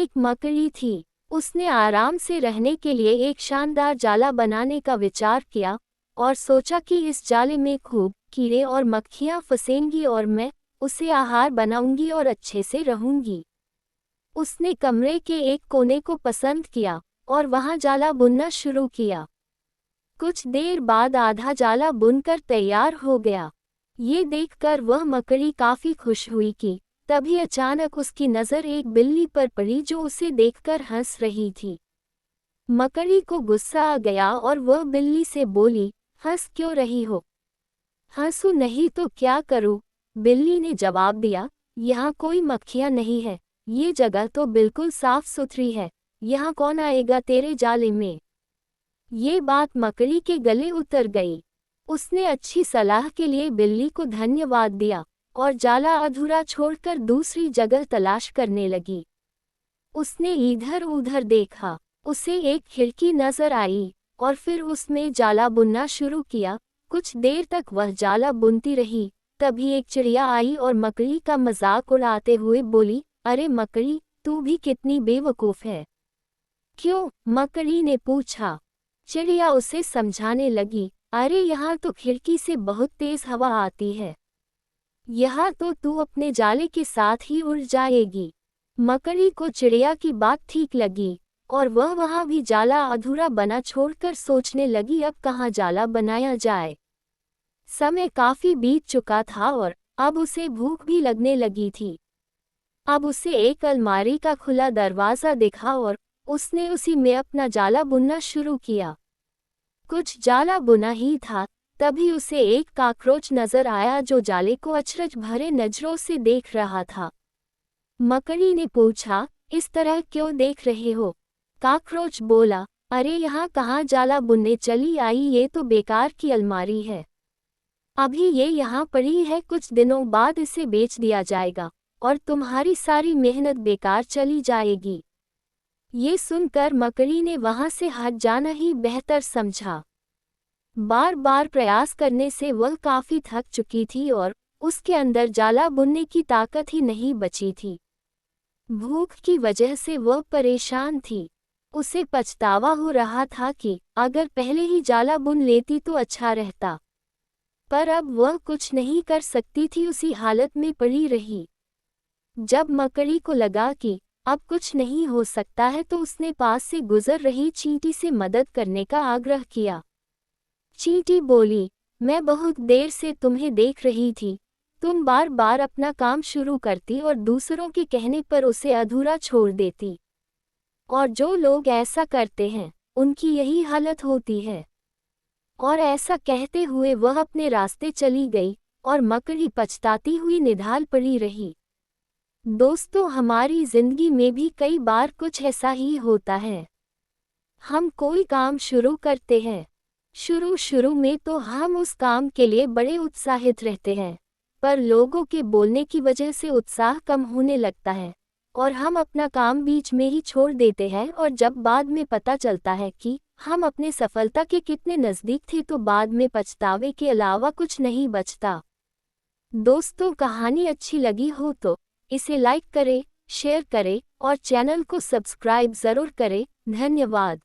एक मकड़ी थी। उसने आराम से रहने के लिए एक शानदार जाला बनाने का विचार किया और सोचा कि इस जाले में खूब कीड़े और मक्खियाँ फंसेंगी और मैं उसे आहार बनाऊंगी और अच्छे से रहूंगी। उसने कमरे के एक कोने को पसंद किया और वहां जाला बुनना शुरू किया। कुछ देर बाद आधा जाला बुनकर तैयार हो गया। ये देखकर वह मकड़ी काफी खुश हुई कि तभी अचानक उसकी नज़र एक बिल्ली पर पड़ी जो उसे देखकर हंस रही थी। मकड़ी को गुस्सा आ गया और वह बिल्ली से बोली, हंस क्यों रही हो? हंसू नहीं तो क्या करूं? बिल्ली ने जवाब दिया, यहाँ कोई मक्खियाँ नहीं है, ये जगह तो बिल्कुल साफ सुथरी है, यहाँ कौन आएगा तेरे जाले में? ये बात मकड़ी के गले उतर गई। उसने अच्छी सलाह के लिए बिल्ली को धन्यवाद दिया और जाला अधूरा छोड़कर दूसरी जगह तलाश करने लगी। उसने इधर उधर देखा, उसे एक खिड़की नजर आई और फिर उसमें जाला बुनना शुरू किया। कुछ देर तक वह जाला बुनती रही, तभी एक चिड़िया आई और मकड़ी का मजाक उड़ाते हुए बोली, अरे मकड़ी, तू भी कितनी बेवकूफ है। क्यों? मकड़ी ने पूछा। चिड़िया उसे समझाने लगी, अरे यहाँ तो खिड़की से बहुत तेज हवा आती है, यहाँ तो तू अपने जाले के साथ ही उड़ जाएगी। मकड़ी को चिड़िया की बात ठीक लगी और वह वहाँ भी जाला अधूरा बना छोड़कर सोचने लगी अब कहाँ जाला बनाया जाए। समय काफी बीत चुका था और अब उसे भूख भी लगने लगी थी। अब उसे एक अलमारी का खुला दरवाज़ा दिखा और उसने उसी में अपना जाला बुनना शुरू किया। कुछ जाला बुना ही था, तभी उसे एक कॉकरोच नजर आया जो जाले को अचरज भरे नजरों से देख रहा था। मकड़ी ने पूछा, इस तरह क्यों देख रहे हो? कॉकरोच बोला, अरे यहाँ कहाँ जाला बुनने चली आई, ये तो बेकार की अलमारी है। अभी ये यहाँ पड़ी है, कुछ दिनों बाद इसे बेच दिया जाएगा और तुम्हारी सारी मेहनत बेकार चली जाएगी। ये सुनकर मकड़ी ने वहां से हट जाना ही बेहतर समझा। बार बार प्रयास करने से वह काफी थक चुकी थी और उसके अंदर जाला बुनने की ताकत ही नहीं बची थी। भूख की वजह से वह परेशान थी। उसे पछतावा हो रहा था कि अगर पहले ही जाला बुन लेती तो अच्छा रहता, पर अब वह कुछ नहीं कर सकती थी, उसी हालत में पड़ी रही। जब मकड़ी को लगा कि अब कुछ नहीं हो सकता है तो उसने पास से गुजर रही चींटी से मदद करने का आग्रह किया। चींटी बोली, मैं बहुत देर से तुम्हें देख रही थी, तुम बार बार अपना काम शुरू करती और दूसरों के कहने पर उसे अधूरा छोड़ देती, और जो लोग ऐसा करते हैं उनकी यही हालत होती है। और ऐसा कहते हुए वह अपने रास्ते चली गई और मकड़ी पछताती हुई निढाल पड़ी रही। दोस्तों, हमारी जिंदगी में भी कई बार कुछ ऐसा ही होता है। हम कोई काम शुरू करते हैं, शुरू में तो हम उस काम के लिए बड़े उत्साहित रहते हैं, पर लोगों के बोलने की वजह से उत्साह कम होने लगता है और हम अपना काम बीच में ही छोड़ देते हैं, और जब बाद में पता चलता है कि हम अपने सफलता के कितने नज़दीक थे तो बाद में पछतावे के अलावा कुछ नहीं बचता। दोस्तों, कहानी अच्छी लगी हो तो इसे लाइक करें, शेयर करें और चैनल को सब्सक्राइब ज़रूर करें। धन्यवाद।